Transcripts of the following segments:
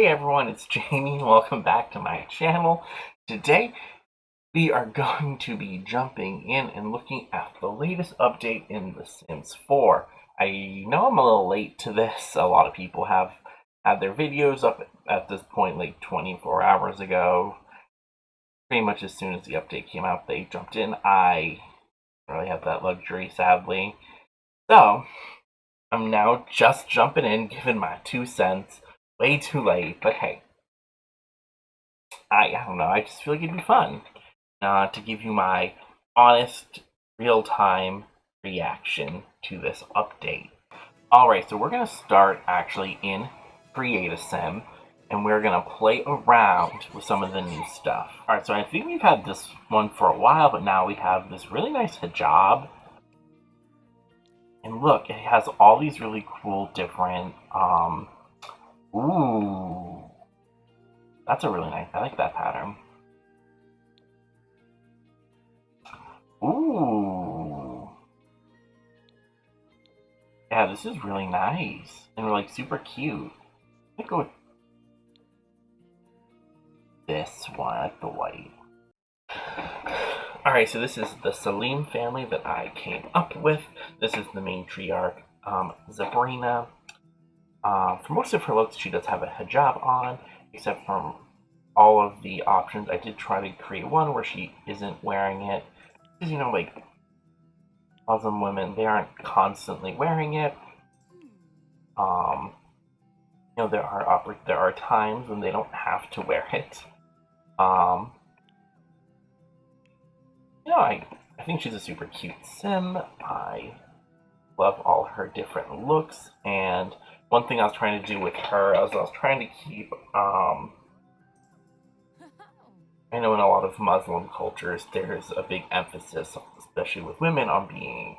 Hey everyone, it's Jamie. Welcome back to my channel. Today we are going to be jumping in and looking at the latest update in The Sims 4. I know I'm a little late to this. A lot of people have had their videos up at this point like 24 hours ago. Pretty much as soon as the update came out, they jumped in. I don't really have that luxury, sadly. So, I'm now just jumping in, giving my 2 cents. Way too late, but hey. I don't know. I just feel like it'd be fun to give you my honest, real-time reaction to this update. Alright, so we're going to start actually in Create a Sim, and we're going to play around with some of the new stuff. Alright, so I think we've had this one for a while, but now we have this really nice hijab. And look, it has all these really cool different, ooh, that's a really nice, I like that pattern. Ooh. Yeah, this is really nice. And like super cute. I go with this one. I like the white. Alright, so this is the Salim family that I came up with. This is the matriarch, Zabrina. For most of her looks, she does have a hijab on, except from all of the options. I did try to create one where she isn't wearing it. Because, you know, like, Muslim women, they aren't constantly wearing it. You know, there are times when they don't have to wear it. You know, I think she's a super cute sim. I love all her different looks, and one thing I was trying to do with her is I was trying to keep I know in a lot of Muslim cultures there's a big emphasis, especially with women, on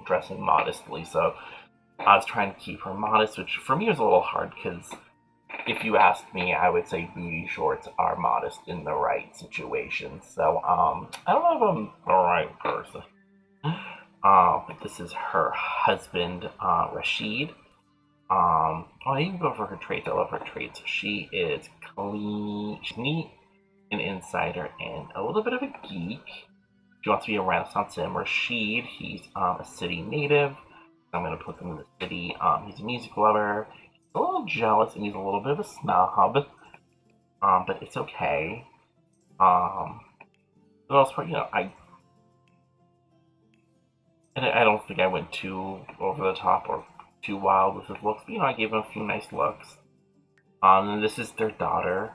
dressing modestly. So I was trying to keep her modest, which for me was a little hard because if you asked me, I would say booty shorts are modest in the right situation. So I don't know if I'm the right person. But this is her husband, Rashid. I even go for her traits. I love her traits. She is clean, she's neat, an insider, and a little bit of a geek. She wants to be a Renaissance sim. Rashid, he's a city native. I'm going to put him in the city. He's a music lover. He's a little jealous, and he's a little bit of a snob. But it's okay. For the most part, you know, I don't think I went too over the top or too wild with his looks. But, you know, I gave him a few nice looks. And this is their daughter,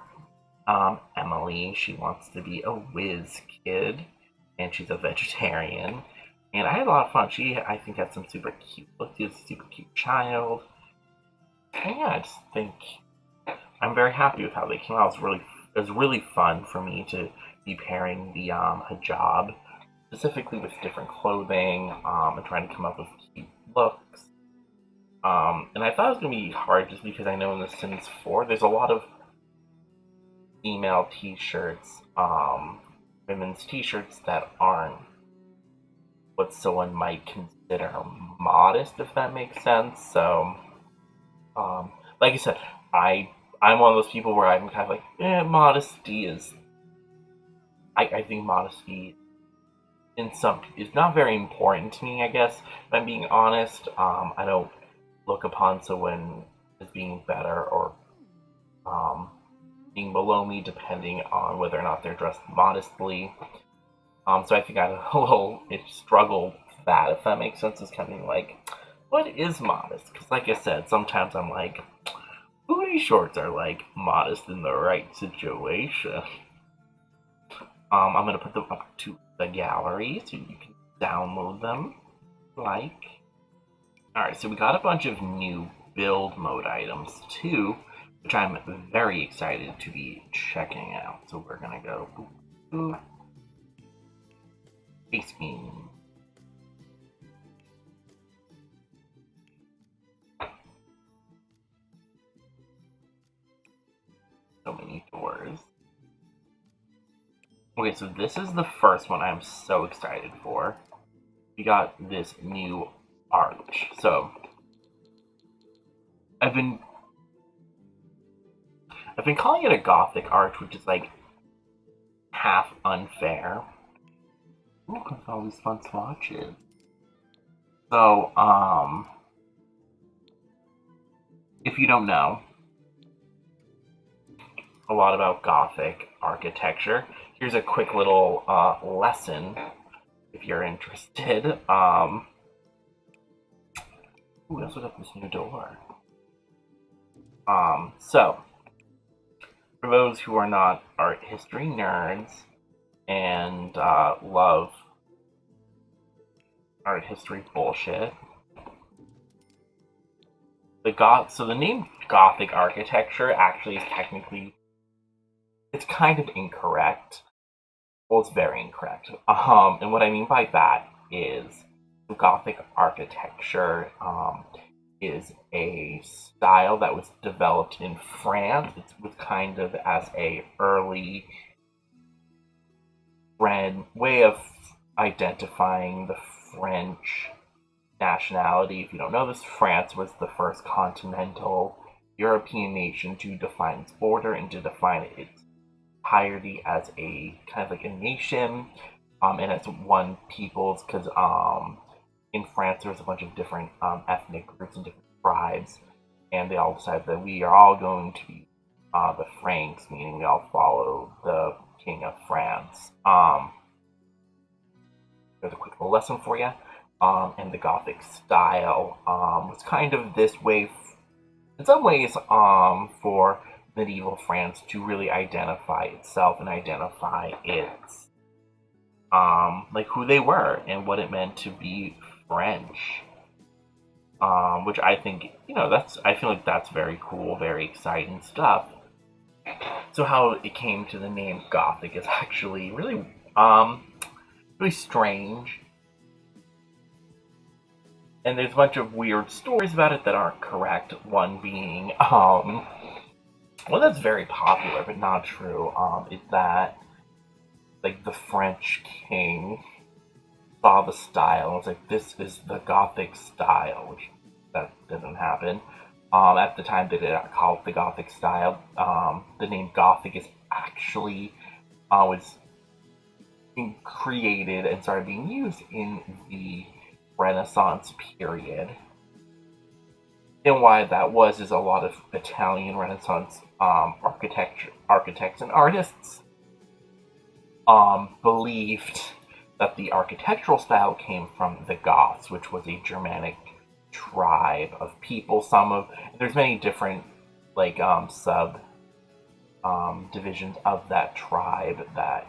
Emily. She wants to be a whiz kid, and she's a vegetarian. And I had a lot of fun. She, I think, had some super cute looks. She's a super cute child. And yeah, I just think I'm very happy with how they came out. It was really fun for me to be pairing the hijab specifically with different clothing and trying to come up with cute looks. And I thought it was going to be hard just because I know in The Sims 4 there's a lot of female t-shirts, women's t-shirts that aren't what someone might consider modest, if that makes sense. So, like I said, I'm one of those people where I'm kind of like, modesty is. I think modesty is not very important to me. I guess if I'm being honest, I don't look upon someone as being better or being below me, depending on whether or not they're dressed modestly. So I think I had a little struggle with that, if that makes sense. Is kind of like, what is modest? Because, like I said, sometimes I'm like, booty shorts are like modest in the right situation. I'm gonna put them up to the gallery so you can download them. Like, all right, so we got a bunch of new build mode items too, which I'm very excited to be checking out. So we're gonna go face beam. So many doors. Okay, so this is the first one I'm so excited for. We got this new arch. So I've been calling it a Gothic Arch, which is like half unfair. Look at all these fun swatches. So, if you don't know a lot about Gothic architecture, here's a quick little lesson if you're interested. Ooh, that's what up this new door. So, for those who are not art history nerds and love art history bullshit, so the name Gothic architecture actually is technically, it's kind of incorrect. Well, it's very incorrect. And what I mean by that is Gothic architecture is a style that was developed in France. It was kind of as a early way of identifying the French nationality. If you don't know this, France was the first continental European nation to define its border and to define its entirety as a kind of like a nation, and as one peoples, because in France there was a bunch of different ethnic groups and different tribes, and they all decided that we are all going to be the Franks, meaning we all follow the King of France. There's a quick little lesson for you. And the Gothic style was kind of this way, in some ways, for medieval France to really identify itself and identify its like who they were and what it meant to be French. Which I think, I feel like that's very cool, very exciting stuff. So how it came to the name Gothic is actually really really strange. And there's a bunch of weird stories about it that aren't correct. One being, one that's very popular but not true, is that like the French king saw the style and was like, "This is the Gothic style," which that didn't happen. At the time, they did not call it the Gothic style. The name Gothic is actually was created and started being used in the Renaissance period. And why that was is a lot of Italian Renaissance architects and artists believed that the architectural style came from the Goths, which was a Germanic tribe of people. There's many different like sub divisions of that tribe that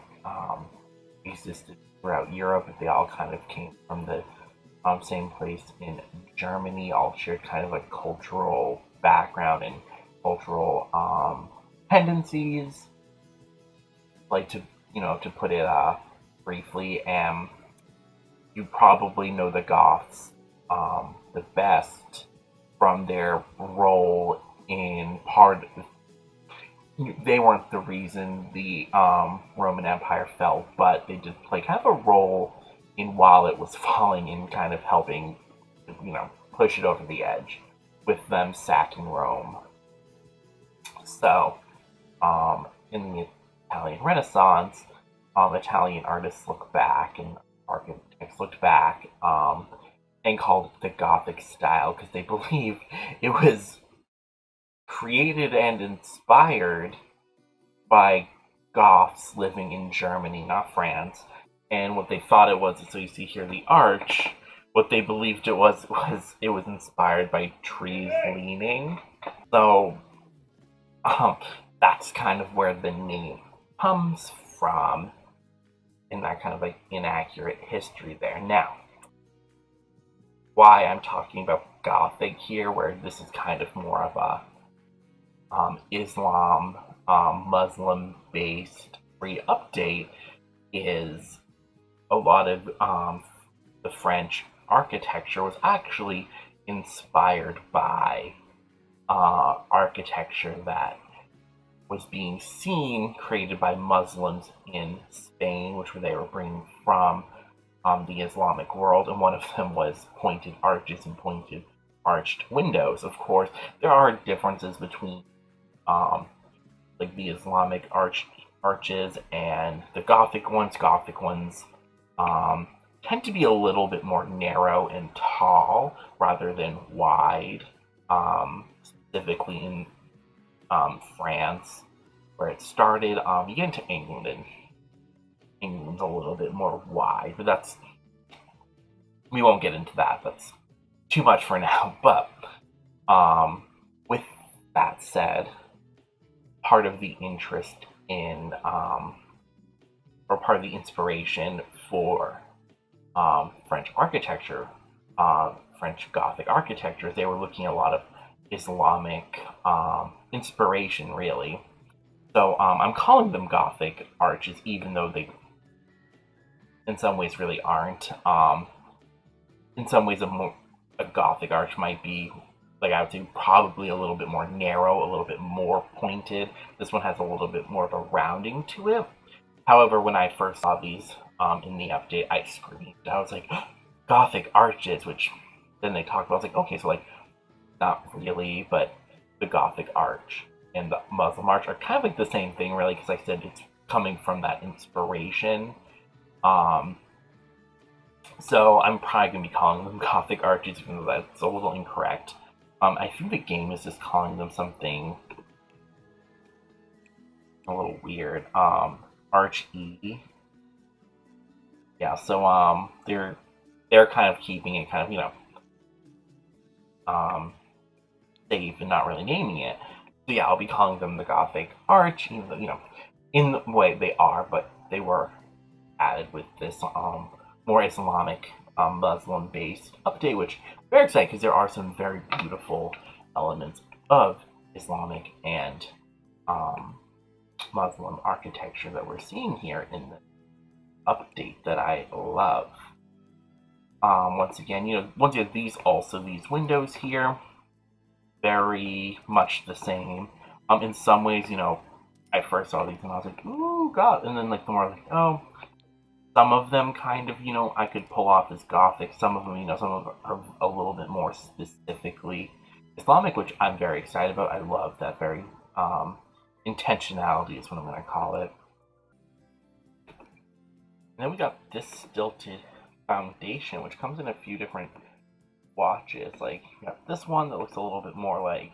existed throughout Europe, but they all kind of came from the same place in Germany, all shared kind of like cultural background and cultural tendencies. Like to put it briefly, you probably know the Goths the best from their role in they weren't the reason the Roman Empire fell, but they did play kind of a role in while it was falling in kind of helping, push it over the edge with them sacking Rome. So, in the Italian Renaissance, Italian artists look back and architects looked back and called it the Gothic style because they believed it was created and inspired by Goths living in Germany, not France. And what they thought it was, so you see here the arch, what they believed it was it was inspired by trees leaning. So that's kind of where the name comes from, in that kind of like inaccurate history there. Now, why I'm talking about Gothic here, where this is kind of more of a Islam, Muslim-based free update, is a lot of the French architecture was actually inspired by architecture that was being seen created by Muslims in Spain, which they were bringing from the Islamic world, and one of them was pointed arches and pointed arched windows. Of course, there are differences between like the Islamic arches and the Gothic ones. Gothic ones um, tend to be a little bit more narrow and tall rather than wide. Specifically in France, where it started. You get into England, and England's a little bit more wide, but we won't get into that. That's too much for now. But with that said, part of the interest in or part of the inspiration for French architecture, French Gothic architecture, they were looking at a lot of Islamic inspiration, really. So I'm calling them Gothic arches, even though they, in some ways, really aren't. In some ways, a Gothic arch might be, like I would say, probably a little bit more narrow, a little bit more pointed. This one has a little bit more of a rounding to it. However, when I first saw these in the update, I screamed. I was like, Gothic arches, which then they talked about. I was like, okay, so like, not really, but the Gothic arch and the Muslim arch are kind of like the same thing, really, because I said it's coming from that inspiration. Um, so I'm probably going to be calling them Gothic arches, even though that's a little incorrect. I think the game is just calling them something a little weird. Arch E. Yeah, so they're kind of keeping it kind of, safe and not really naming it. So yeah, I'll be calling them the Gothic Arch, even though, in the way they are, but they were added with this more Islamic Muslim based update, which I'm very excited because there are some very beautiful elements of Islamic and Muslim architecture that we're seeing here in the update that I love. Once again, these windows here, very much the same. In some ways, I first saw these and I was like, ooh, God. And then, like, the more like, oh, some of them kind of, I could pull off as Gothic. Some of them, some of them are a little bit more specifically Islamic, which I'm very excited about. I love that very intentionality is what I'm going to call it. And then we got this stilted foundation, which comes in a few different watches. Like, you got this one that looks a little bit more like,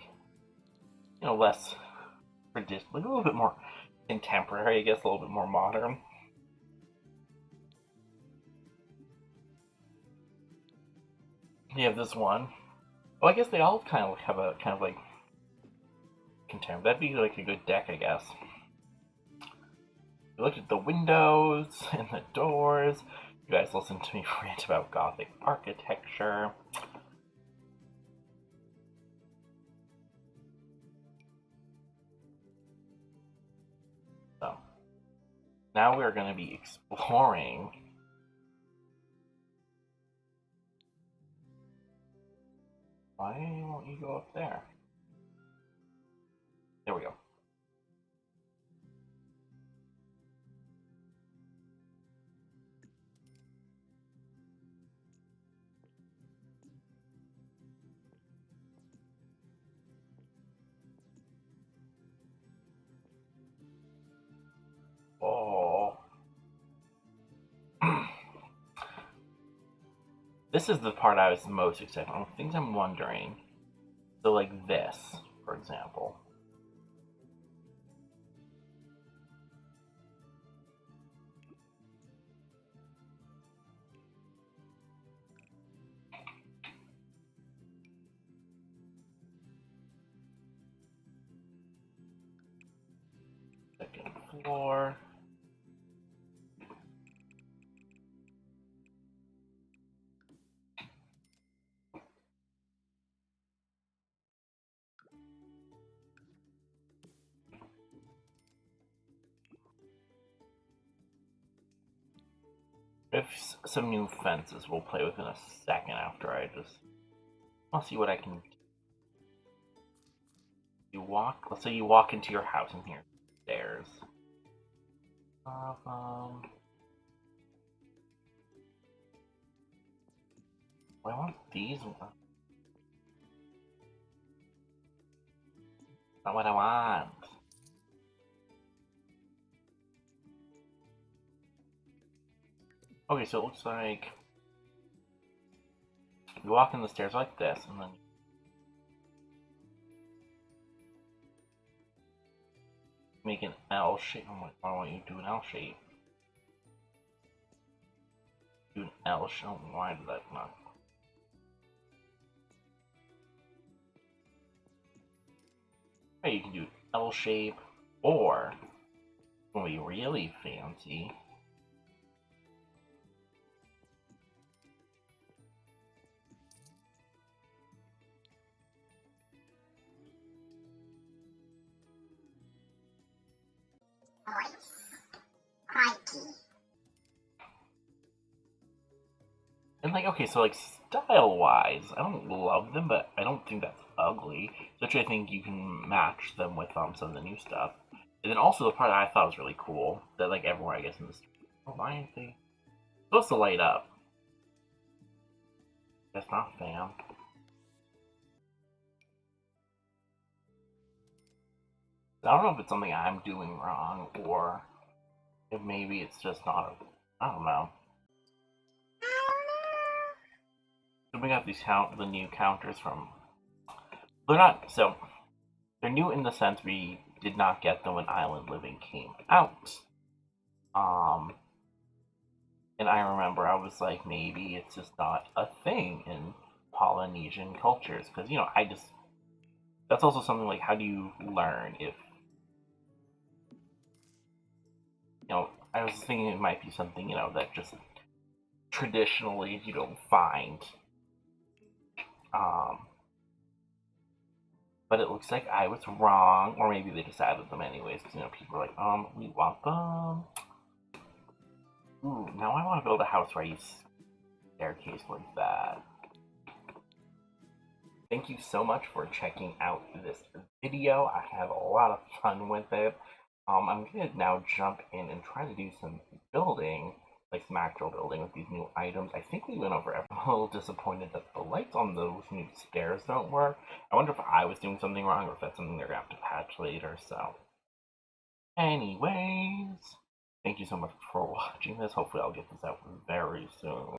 less traditional, like a little bit more contemporary, I guess, a little bit more modern. You have this one. Well, I guess they all kind of have a kind of like contemporary. That'd be like a good deck, I guess. You looked at the windows and the doors. You guys listened to me rant about Gothic architecture. So, now we're going to be exploring why won't you go up there? There we go. Oh. This is the part I was most excited about. Things I'm wondering. So, like this, for example. Second floor. If some new fences we'll play with in a second after I just want to see what I can do. Let's say you walk into your house and here's stairs. I want these ones. Not what I want. Okay, so it looks like you walk in the stairs like this, and then make an L shape. Oh my, why don't you do an L shape? Do an L shape. Why did that not? Hey, you can do L shape, or when we really fancy, and like okay, so like style wise, I don't love them, but I don't think that's ugly. Especially, I think you can match them with some of the new stuff. And then also the part that I thought was really cool that like everywhere I guess in the street. Oh, why aren't they supposed to light up? That's not fam. I don't know if it's something I'm doing wrong or if maybe it's just not. I don't know. So we got the new counters from. They're not so. They're new in the sense we did not get them when Island Living came out. Um, and I remember I was like, maybe it's just not a thing in Polynesian cultures because I just that's also something like how do you learn if I was thinking it might be something that just traditionally you don't find. Um, but it looks like I was wrong, or maybe they just added them anyways because people are like, we want them. Ooh, now I want to build a house where I use staircase like that. Thank you so much for checking out this video. I had a lot of fun with it. I'm gonna now jump in and try to do some building, like some actual building with these new items. I think we went over everything. I'm a little disappointed that the lights on those new stairs don't work. I wonder if I was doing something wrong or if that's something they're gonna have to patch later. So, anyways, thank you so much for watching this. Hopefully I'll get this out very soon.